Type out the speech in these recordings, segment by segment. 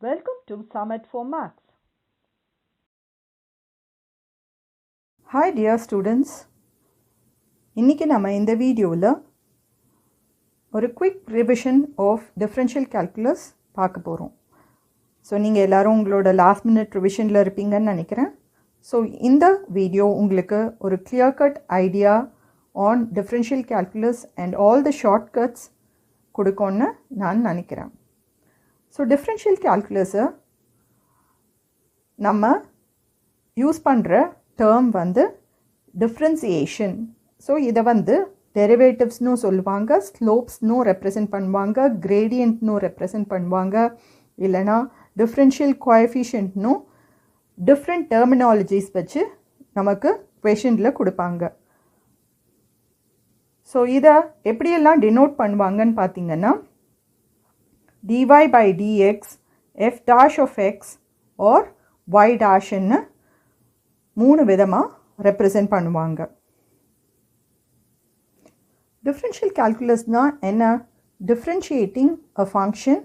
Welcome to Summit for Maths. Hi dear students. இன்னைக்கு நம்ம இந்த வீடியோவில் ஒரு quick revision of differential calculus பார்க்க போகிறோம். ஸோ நீங்கள் எல்லோரும் உங்களோட லாஸ்ட் மினிட் ரிவிஷனில் இருப்பீங்கன்னு நினைக்கிறேன். ஸோ இந்த வீடியோ உங்களுக்கு ஒரு clear cut idea on differential calculus and all the shortcuts கொடுக்கும்னு நான் நினைக்கிறேன். ஸோ டிஃபரன்ஷியல் கால்குலஸை நம்ம யூஸ் பண்ணுற டேர்ம் வந்து டிஃப்ரென்சியேஷன். ஸோ இதை வந்து டெரிவேட்டிவ்ஸ்னு சொல்லுவாங்க, ஸ்லோப்ஸ்னும் ரெப்ரசன்ட் பண்ணுவாங்க, கிரேடியன்ட்னும் ரெப்ரசன்ட் பண்ணுவாங்க, இல்லைனா டிஃப்ரென்ஷியல் கோஎஃபிஷியன்ட்னும் டிஃப்ரெண்ட் டெர்மினாலஜிஸ் வச்சு நமக்கு கொஷனில் கொடுப்பாங்க. ஸோ இதை எப்படியெல்லாம் டினோட் பண்ணுவாங்கன்னு பார்த்தீங்கன்னா dy by dx, f dash of x or y dash ன்னு மூணு விதமாக ரெப்ரசன்ட் பண்ணுவாங்க. டிஃப்ரென்ஷியல் கால்குலஸ்னால் என்ன? Differentiating a function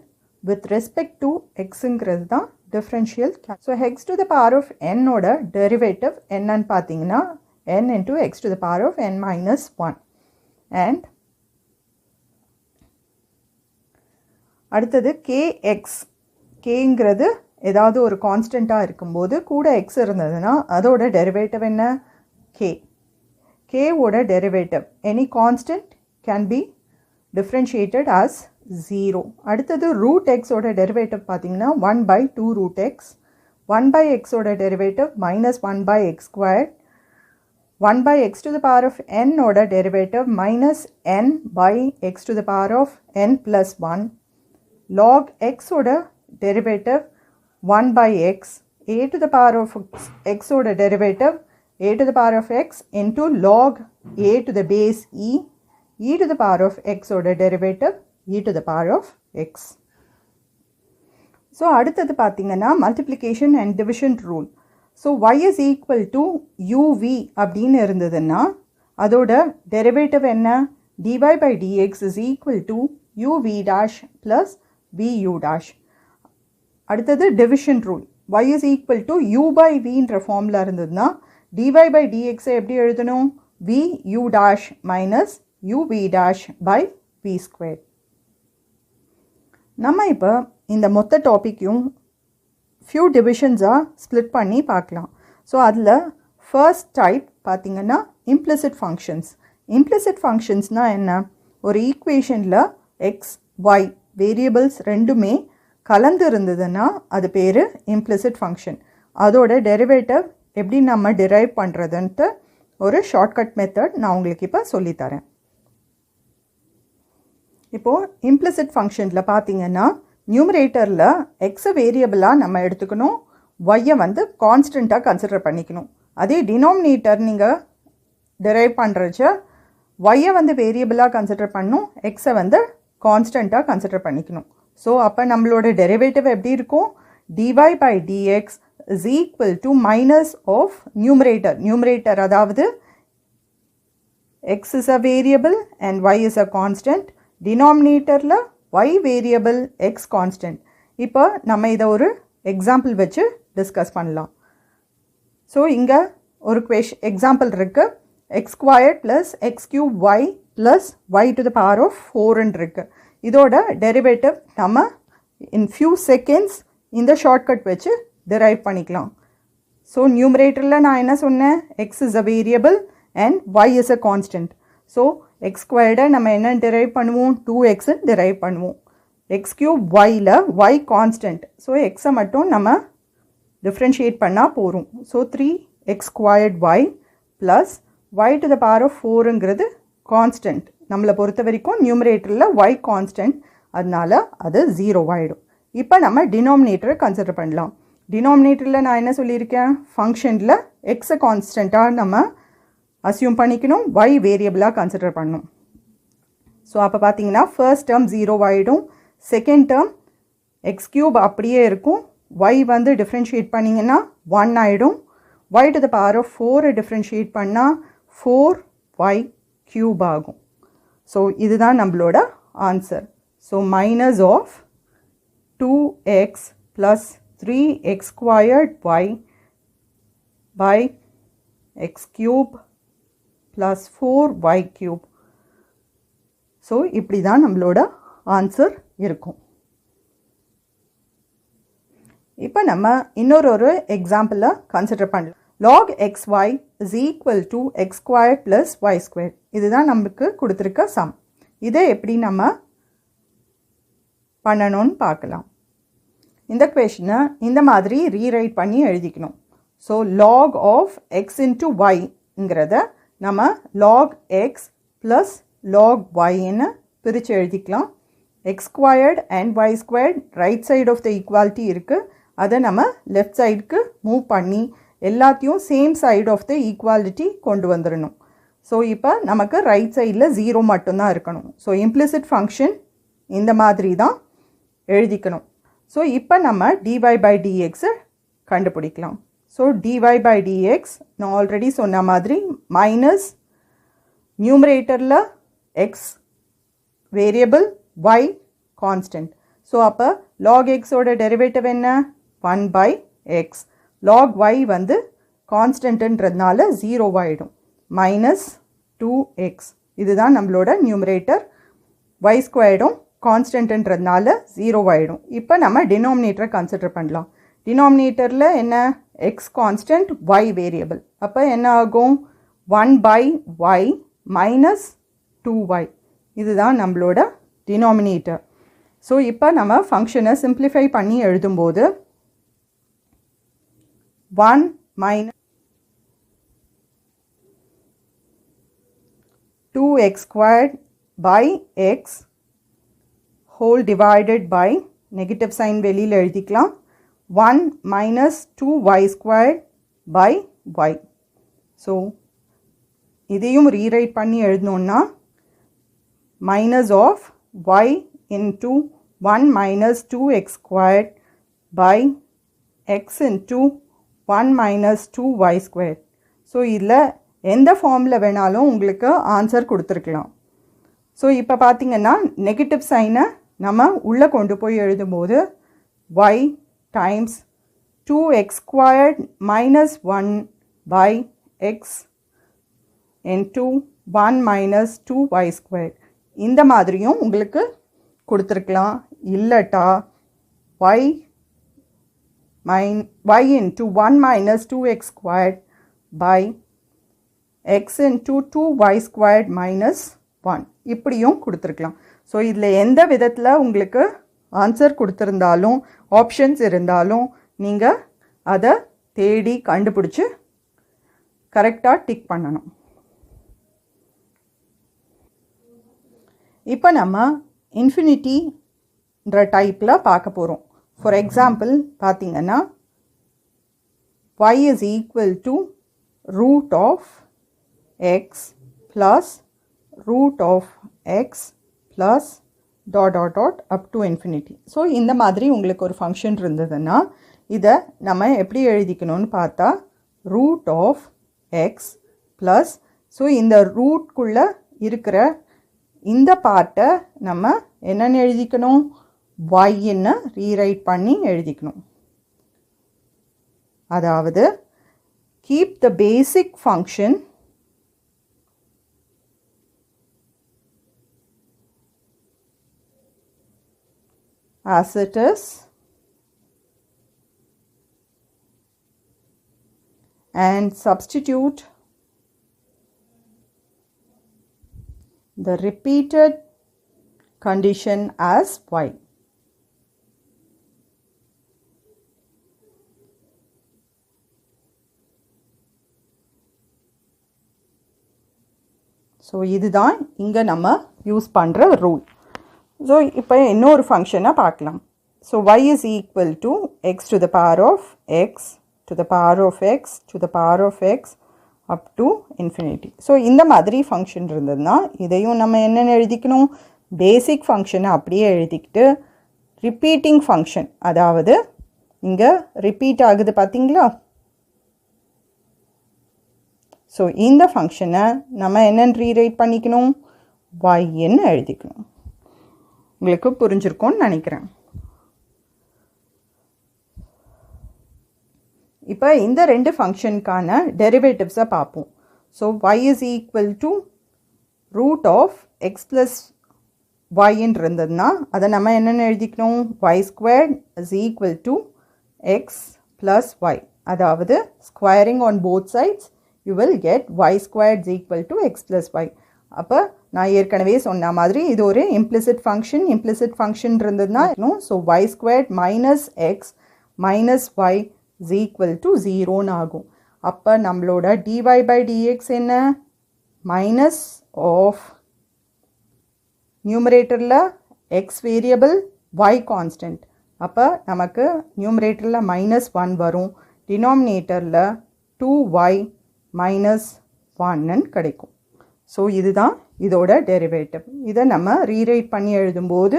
with respect to எக்ஸுங்கிறது தான் differential. So x to the power of என்னோட டெரிவேட்டிவ் என்னன்னு பார்த்தீங்கன்னா n into x to the power of n minus 1. And அடுத்தது கேஎக்ஸ். கேங்கிறது ஏதாவது ஒரு கான்ஸ்டண்ட்டாக இருக்கும்போது கூட எக்ஸ் இருந்ததுன்னா அதோட டெரிவேட்டிவ் என்ன? கே. கேவோட derivative any constant can be differentiated as 0. அடுத்தது ரூட் எக்ஸோட டெரிவேட்டிவ் பார்த்தீங்கன்னா 1/2 ரூட் எக்ஸ். 1/xோட derivative -1 by x squared. 1/x to the power of n ஓட derivative -n by x to the power of n plus 1. log x ஓட derivative 1/x. a to the power of x ஓட derivative a to the power of x into log a to the base e to the power of x ஓட derivative e to the power of x. So அடுத்தது பார்த்தீங்கன்னா multiplication and division rule. So y is equal to uv அப்படின்னு இருந்ததுன்னா அதோட derivative என்ன? dy by dx is equal to uv dash plus vu dash. அடுத்தது division rule. y is equal to u by vன்ற ஃபார்மில் இருந்ததுன்னா dy by dx எப்படி எழுதணும்? vu dash minus uv dash by v squared. நம்ம இப்போ இந்த மொத்த டாப்பிக்கையும் ஃபியூ டிவிஷன்ஸாக ஸ்ப்ளிட் பண்ணி பார்க்கலாம். ஸோ அதில் ஃபர்ஸ்ட் டைப் பார்த்திங்கன்னா இம்ப்ளிசிட் ஃபங்க்ஷன்ஸ். இம்ப்ளிசிட் ஃபங்க்ஷன்ஸ்னால் என்ன? ஒரு ஈக்குவேஷனில் எக்ஸ் ஒய் வேரியபிள்ஸ் ரெண்டுமே கலந்து இருந்ததுன்னா அது பேர் இம்ப்ளிசிட் ஃபங்க்ஷன். அதோட டெரிவேட்டிவ் எப்படி நம்ம டிரைவ் பண்ணுறதுன்ட்டு ஒரு ஷார்ட்கட் மெத்தட் நான் உங்களுக்கு இப்போ சொல்லித்தரேன். இப்போது இம்ப்ளிசிட் ஃபங்க்ஷனில் பார்த்தீங்கன்னா நியூமரேட்டரில் எக்ஸை வேரியபிளாக நம்ம எடுத்துக்கணும், ஒய்யை வந்து கான்ஸ்டண்ட்டாக கன்சிடர் பண்ணிக்கணும். அதே டினாமினேட்டர் நீங்கள் டிரைவ் பண்ணுறச்ச ஒய்யை வந்து வேரியபிளாக கன்சிடர் பண்ணணும், எக்ஸை வந்து கான்ஸ்டண்ட்டாக கன்சிடர் பண்ணிக்கணும். ஸோ அப்போ நம்மளோட டெரிவேட்டிவ் எப்படி இருக்கும்? dy by dx is equal to minus of numerator அதாவது x is a variable and y is a constant. டினாமினேட்டரில் y வேரியபிள் x கான்ஸ்டன்ட். இப்போ நம்ம இதை ஒரு எக்ஸாம்பிள் வச்சு டிஸ்கஸ் பண்ணலாம். ஸோ இங்கே ஒரு எக்ஸாம்பிள் இருக்குது. X squared plus x cube y plus y to the power of 4ன்னு இருக்குது. இதோட டெரிவேட்டிவ் நம்ம இன் ஃபியூ செகண்ட்ஸ் இந்த ஷார்ட்கட் வச்சு டிரைவ் பண்ணிக்கலாம். ஸோ நியூமரேட்டரில் நான் என்ன சொன்னேன்? X is a variable and y is a constant. So x ஸ்கொயர்டை நம்ம என்ன டிரைவ் பண்ணுவோம்? 2x டிரைவ் பண்ணுவோம். எக்ஸ் கியூப் ஒயில் ஒய் கான்ஸ்டன்ட். ஸோ எக்ஸை மட்டும் நம்ம டிஃப்ரென்ஷியேட் பண்ணால் போகும். So 3x squared y plus y to the power of 4ங்கிறது கான்ஸ்டன்ட். நம்மளை பொறுத்த வரைக்கும் நியூமரேட்டரில் ஒய் கான்ஸ்டன்ட், அதனால அது 0 ஆகிடும். இப்போ நம்ம டினாமினேட்டரை கன்சிடர் பண்ணலாம். டினாமினேட்டரில் நான் என்ன சொல்லியிருக்கேன்? ஃபங்க்ஷனில் எக்ஸை கான்ஸ்டண்ட்டாக நம்ம அசியூம் பண்ணிக்கணும், y வேரியபிளாக கன்சிடர் பண்ணணும். ஸோ அப்போ பார்த்தீங்கன்னா ஃபர்ஸ்ட் டேர்ம் 0 ஆகிடும், செகண்ட் டேர்ம் எக்ஸ் கியூப் அப்படியே இருக்கும், y வந்து டிஃப்ரென்ஷியேட் பண்ணிங்கன்னா 1 ஆகிடும், y to the power of 4 differentiate பண்ணால் 4y கியூப் ஆகும். ஸோ இதுதான் நம்மளோட answer. So minus of 2x plus 3x squared y by x cube plus 4y cube. So இப்படி தான் நம்மளோட ஆன்சர் இருக்கும். இப்போ நம்ம இன்னொரு எக்ஸாம்பிளை கன்சிடர் பண்ணலாம். log xy is equal to x squared plus y squared. இதுதான் நமக்கு கொடுத்துருக்க சம். இதை எப்படி நம்ம பண்ணணும்னு பார்க்கலாம். இந்த கொஷனை இந்த மாதிரி ரீரைட் பண்ணி எழுதிக்கணும். So log of x into yங்கிறத நம்ம log x plus log yன்னு பிரித்து எழுதிக்கலாம். x squared and y squared right side of the equality இருக்குது. அதை நம்ம லெஃப்ட் சைடுக்கு மூவ் பண்ணி எல்லாத்தையும் same side of the equality கொண்டு வந்துடணும். ஸோ இப்போ நமக்கு ரைட் சைடில் 0 மட்டும்தான் இருக்கணும். ஸோ இம்ப்ளிசிட் ஃபங்க்ஷன் இந்த மாதிரி தான் எழுதிக்கணும். ஸோ இப்போ நம்ம dy by dxை கண்டுபிடிக்கலாம். ஸோ dy by dx நான் ஆல்ரெடி சொன்ன மாதிரி மைனஸ் நியூமரேட்டரில் x variable y constant. So அப்போ log xோட டெரிவேட்டிவ் என்ன 1 by x. log y வந்து கான்ஸ்டன்ட்ன்றதுனால 0 ஆகிடும். மைனஸ் 2x இதுதான் நம்மளோட நியூமரேட்டர். y ஸ்கொயர்டும் கான்ஸ்டன்ட்ன்றதுனால 0 ஆகிடும். இப்போ நம்ம டினாமினேட்டரை கன்சிடர் பண்ணலாம். டினாமினேட்டரில் என்ன x கான்ஸ்டன்ட் y வேரியபிள். அப்போ என்ன ஆகும் 1 by y மைனஸ் 2y. இதுதான் நம்மளோட டினாமினேட்டர். ஸோ இப்போ நம்ம ஃபங்க்ஷனை சிம்பிளிஃபை பண்ணி எழுதும்போது 1 minus 2x squared by x whole divided by negative sign வெளியில் எழுதிக்கலாம் 1 minus 2y squared by y. So இதையும் ரீரைட் பண்ணி எழுதணுன்னா minus of y into 1 minus 2x squared by x into 1 minus 2y squared. So இதில் எந்த ஃபார்மில் வேணாலும் உங்களுக்கு answer கொடுத்துருக்கலாம். ஸோ இப்போ பார்த்திங்கன்னா நெகட்டிவ் சைனை நம்ம உள்ளே கொண்டு போய் எழுதும்போது y times 2x squared minus 1 by x into 1 minus 2y squared. இந்த மாதிரியும் உங்களுக்கு கொடுத்துருக்கலாம். இல்லட்டா y into 1 minus 2x squared by x into 2y squared minus 1 இப்படியும் கொடுத்துருக்கலாம். ஸோ இதில் எந்த விதத்தில் உங்களுக்கு ஆன்சர் கொடுத்துருந்தாலும் ஆப்ஷன்ஸ் இருந்தாலும் நீங்கள் அதை தேடி கண்டுபிடிச்சி கரெக்டாக டிக் பண்ணணும். இப்போ நம்ம இன்ஃபினிட்டின்ற டைப்பில் பார்க்க போகிறோம். ஃபார் எக்ஸாம்பிள் பார்த்திங்கன்னா y is equal to root of x plus root of x plus dot dot dot up to infinity. So இந்த மாதிரி உங்களுக்கு ஒரு ஃபங்க்ஷன் இருந்ததுன்னா இதை நம்ம எப்படி எழுதிக்கணும்னு பார்த்தா root of x plus so இந்த ரூட்குள்ளே இருக்கிற இந்த பார்ட்டை நம்ம என்னென்னு எழுதிக்கணும் yன்னு ரீரைட் பண்ணி எழுதிக்கணும். அதாவது keep the basic function as it is and substitute the repeated condition as y. So இதுதான் இங்கே நம்ம யூஸ் பண்ணுற ரூல். ஸோ இப்போ இன்னொரு ஃபங்க்ஷனை பார்க்கலாம். So y is equal to x to the power of x to the power of x to the power of x up to infinity. So இந்த மாதிரி ஃபங்க்ஷன் இருந்ததுன்னா இதையும் நம்ம என்னென்னு எழுதிக்கணும் பேசிக் ஃபங்க்ஷனை அப்படியே எழுதிக்கிட்டு ரிப்பீட்டிங் ஃபங்க்ஷன் அதாவது இங்கே ரிப்பீட் ஆகுது பார்த்தீங்களா. ஸோ இந்த ஃபங்க்ஷனை நம்ம என்னென்னு ரீரைட் பண்ணிக்கணும் yன்னு எழுதிக்கணும். உங்களுக்கு புரிஞ்சிருக்கும்னு நினைக்கிறேன். இப்போ இந்த ரெண்டு ஃபங்க்ஷனுக்கான டெரிவேட்டிவ்ஸை பார்ப்போம். So y is equal to root of x plus yன்னு இருந்ததுன்னா அதை நம்ம என்னென்னு எழுதிக்கணும், y squared is equal to x plus y. அதாவது squaring on both sides you will get y squared is equal to x plus y. அப்போ நான் ஏற்கனவே சொன்ன மாதிரி இது ஒரு implicit function இருந்ததுன்னா so y squared minus x minus y is equal to 0ன்னு ஆகும். அப்போ நம்மளோட dy by dx என்ன, மைனஸ் ஆஃப் நியூமரேட்டரில் x வேரியபிள் y கான்ஸ்டன்ட். அப்போ நமக்கு நியூமரேட்டரில் -1 வரும், டினாமினேட்டரில் 2y minus 1ன்னு கிடைக்கும். ஸோ இதுதான் இதோட டெரிவேட்டிவ். இதை நம்ம ரீரைட் பண்ணி எழுதும்போது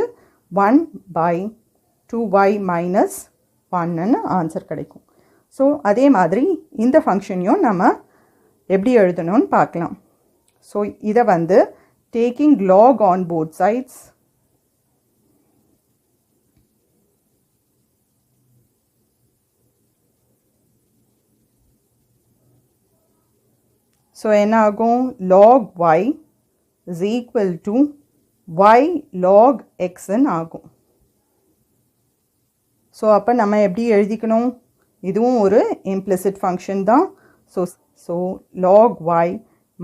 1 by 2y minus 1ன்னு ஆன்சர் கிடைக்கும். ஸோ அதே மாதிரி இந்த ஃபங்க்ஷனையும் நம்ம எப்படி எழுதணும்னு பார்க்கலாம். ஸோ இதை வந்து taking log on both sides, so என்ன ஆகும், log y is equal to y log xன்னு ஆகும். ஸோ அப்போ நம்ம எப்படி எழுதிக்கணும், இதுவும் ஒரு implicit function தான். So log y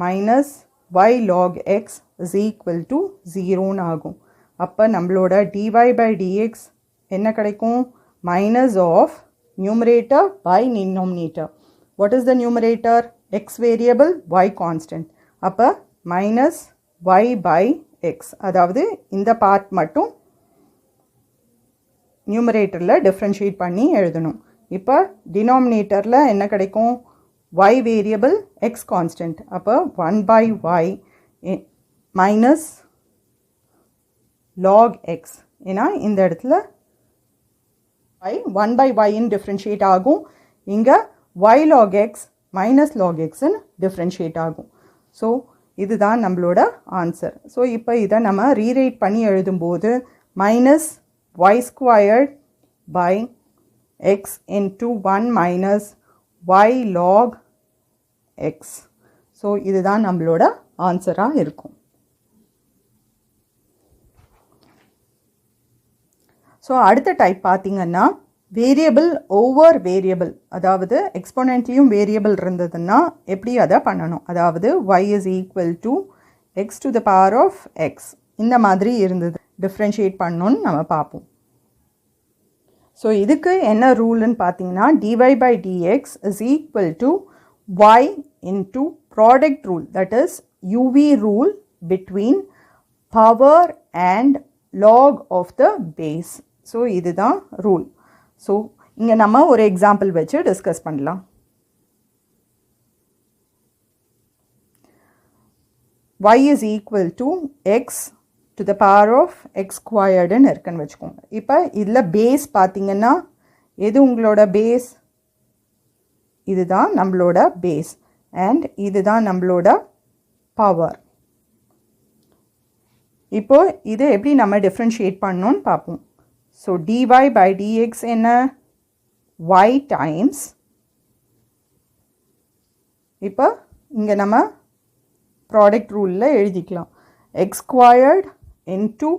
minus y log x is equal to 0ன்னு ஆகும். அப்போ நம்மளோட dy by dx என்ன கிடைக்கும், minus of numerator by denominator. What is the numerator? X variable, y constant. அப்போ minus y by x. அதாவது இந்த பார்ட் மட்டும் நியூமரேட்டரில் டிஃப்ரென்ஷியேட் பண்ணி எழுதணும். இப்போ டினாமினேட்டரில் என்ன கிடைக்கும், y வேரியபிள் x கான்ஸ்டன்ட். அப்போ 1 by y minus log x. ஏன்னா இந்த இடத்துல y 1 by yன்னு டிஃப்ரென்ஷியேட் ஆகும், இங்கே y log x minus log xன்னு டிஃப்ரென்ஷியேட் ஆகும். ஸோ இதுதான் நம்மளோட ஆன்சர். ஸோ இப்போ இதை நம்ம ரீரைட் பண்ணி எழுதும்போது minus y squared by x into 1 minus y log x. So இதுதான் நம்மளோட ஆன்சராக இருக்கும். ஸோ அடுத்த டைப் பார்த்திங்கன்னா வேரியபிள் ஓவர் வேரியபிள், அதாவது எக்ஸ்போனன்ட்லேயும் வேரியபிள் இருந்ததுன்னா எப்படி அதை பண்ணணும், அதாவது y is equal to x to the power of x இந்த மாதிரி இருந்தது டிஃப்ரென்ஷியேட் பண்ணணும்னு நம்ம பார்ப்போம். ஸோ இதுக்கு என்ன ரூல்னு பார்த்தீங்கன்னா dy by dx is equal to y into product rule, that is uv rule between power and log of the base. So இதுதான் ரூல். ஸோ இங்கே நம்ம ஒரு எக்ஸாம்பிள் வச்சு டிஸ்கஸ் பண்ணலாம். y is equal to x to the power of x squaredன்னு இருக்குன்னு வச்சுக்கோங்க. இப்போ இதில் பேஸ் பார்த்தீங்கன்னா எது உங்களோட பேஸ், இதுதான் நம்மளோட பேஸ் அண்ட் இதுதான் நம்மளோட பவர். இப்போ இதை எப்படி நம்ம டிஃப்ரென்ஷியேட் பண்ணணும்னு பார்ப்போம். ஸோ dy by dx என்ன, y டைம்ஸ், இப்போ இங்கே நம்ம ப்ராடக்ட் ரூலில் எழுதிக்கலாம் x squared into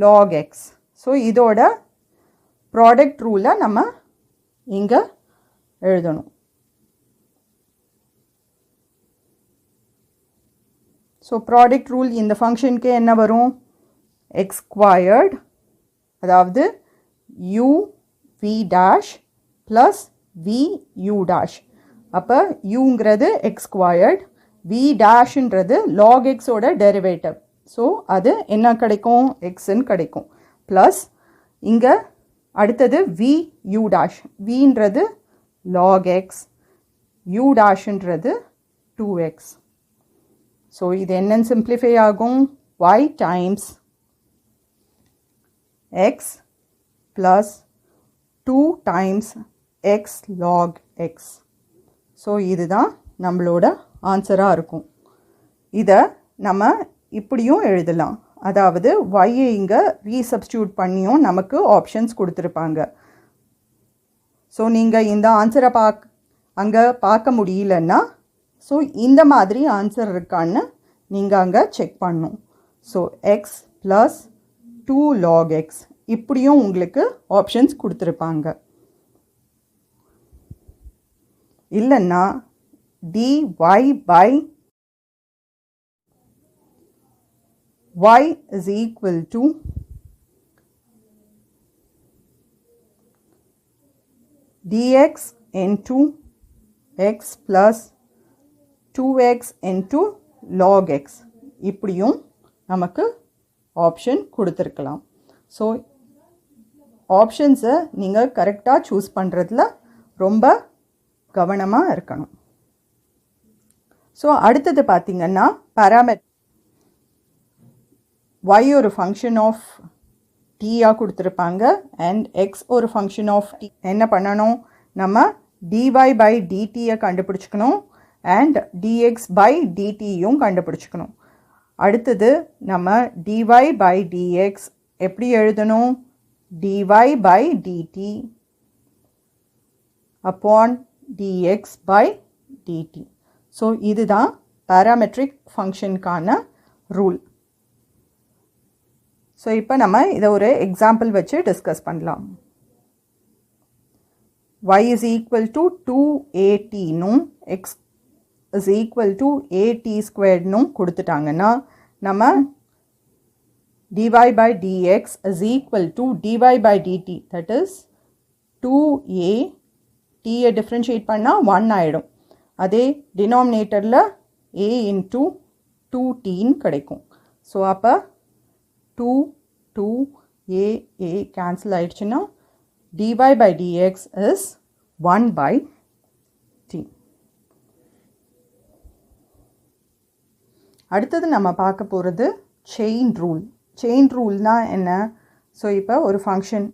log x. So இதோட ப்ராடக்ட் ரூலை நம்ம இங்கே எழுதணும். ஸோ ப்ராடக்ட் ரூல் இந்த ஃபங்க்ஷனுக்கு என்ன வரும், x squared அதாவது u v dash plus v u dash. அப்போ uங்கிறது x squared, v dashன்றது log x ஓட டெரிவேட்டிவ். ஸோ அது என்ன கிடைக்கும், xன்னு கிடைக்கும். ப்ளஸ் இங்கே அடுத்தது v u dash, vன்றது log x, u dashன்றது 2x. So இது என்னன்னு சிம்பிளிஃபை ஆகும், y times x plus 2 times x log x. So இதுதான் நம்மளோட ஆன்சராக இருக்கும். இதை நம்ம இப்படியும் எழுதலாம், அதாவது y இங்கே ரீசப்ஸ்டியூட் பண்ணியும் நமக்கு ஆப்ஷன்ஸ் கொடுத்துருப்பாங்க. ஸோ நீங்கள் இந்த ஆன்சரை அங்கே பார்க்க முடியலன்னா ஸோ இந்த மாதிரி ஆன்சர் இருக்கான்னு நீங்கள் அங்கே செக் பண்ணணும். So X plus 2 log x இப்படியும் உங்களுக்கு ஆப்ஷன்ஸ் கொடுத்துருப்பாங்க. இல்லைன்னா dy by y is equal to dx into x plus 2x into log x இப்படியும் நமக்கு ஆப்ஷன் கொடுத்துருக்கலாம். ஸோ ஆப்ஷன்ஸை நீங்கள் கரெக்டாக சூஸ் பண்ணுறதுல ரொம்ப கவனமாக இருக்கணும். ஸோ அடுத்தது பார்த்திங்கன்னா பாராமெட்ரிக் y ஒரு ஃபங்க்ஷன் ஆஃப் டீயாக கொடுத்துருப்பாங்க அண்ட் எக்ஸ் ஒரு ஃபங்க்ஷன் ஆஃப் டி. என்ன பண்ணணும், நம்ம dy by dtயை கண்டுபிடிச்சிக்கணும் அண்ட் dx by dtயும் கண்டுபிடிச்சிக்கணும். அடுத்தது நம்ம dy by dx எப்படி எழுதணும், dy by dt upon dx by dt. So இதுதான் பாராமெட்ரிக் ஃபங்க்ஷனுக்கான ரூல். ஸோ இப்போ நம்ம இதை ஒரு எக்ஸாம்பிள் வச்சு டிஸ்கஸ் பண்ணலாம். y is equal to 2at னும் x is equal to at squared னும் கொடுத்துட்டாங்கன்னா நம்ம dy by dx is equal to dy by dt, that is 2a t-யை டிஃப்ரென்ஷியேட் பண்ணால் 1 ஆகிடும். அதே டினாமினேட்டரில் a into 2tன்னு கிடைக்கும். ஸோ அப்போ 2a கேன்சல் ஆகிடுச்சுன்னா dy by dx is 1 by t. அடுத்தது நம்ம பார்க்க போகிறது செயின் ரூல். செயின் ரூல்னால் என்ன, ஸோ இப்போ ஒரு function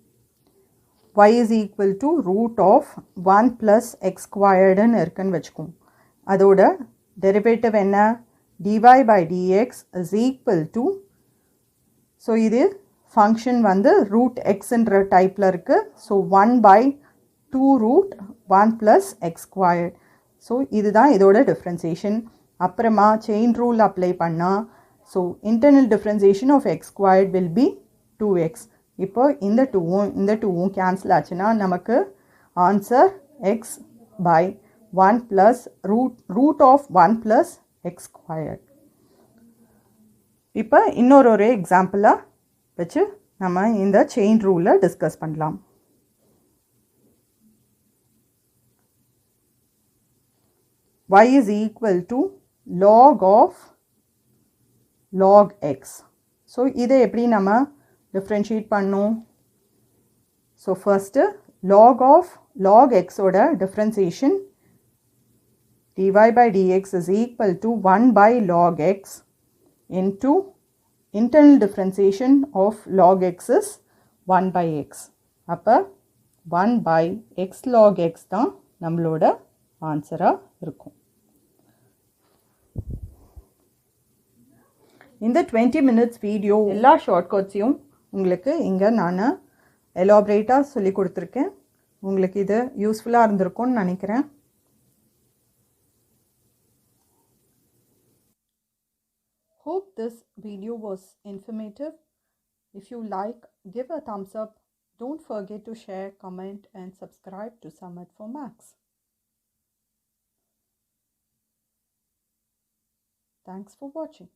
y is equal to root of 1 plus x squaredன்னு இருக்குன்னு வச்சுக்கோம். அதோட டெரிவேட்டிவ் என்ன, dy by dx is equal to, so இது ஃபங்க்ஷன் வந்து ரூட் எக்ஸ்ன்ற டைப்பில் இருக்குது. So 1 by 2 root 1 plus x squared. So இதுதான் இதோட டிஃப்ரென்சியேஷன். அப்புறமா செயின் ரூல் அப்ளை பண்ணால் so internal differentiation of x squared will be 2x. இப்போ இந்த டூவும் கேன்சல் ஆச்சுன்னா நமக்கு answer x by 1 plus root of 1 plus x squared. இப்போ இன்னொரு எக்ஸாம்பிளாக வச்சு நம்ம இந்த செயின் ரூலை டிஸ்கஸ் பண்ணலாம். y is equal to log of log x. So இதை எப்படி நம்ம டிஃப்ரென்ஷியேட் பண்ணோம், ஸோ ஃபர்ஸ்ட்டு log x ஓட differentiation dy by dx is equal to 1 by log x into internal differentiation of log x is 1 by x. அப்போ 1 by x log x தான் நம்மளோட ஆன்சராக இருக்கும். இந்த 20 minutes வீடியோ எல்லா ஷார்ட்கட்ஸையும் உங்களுக்கு இங்கே நான் எலாபரேட்டாக சொல்லி கொடுத்துருக்கேன். உங்களுக்கு இது யூஸ்ஃபுல்லாக இருந்திருக்கும்னு நினைக்கிறேன். Hope this video was informative. If you like, give a thumbs up. Don't forget to share, comment and subscribe to Summit for Maths. Thanks for watching.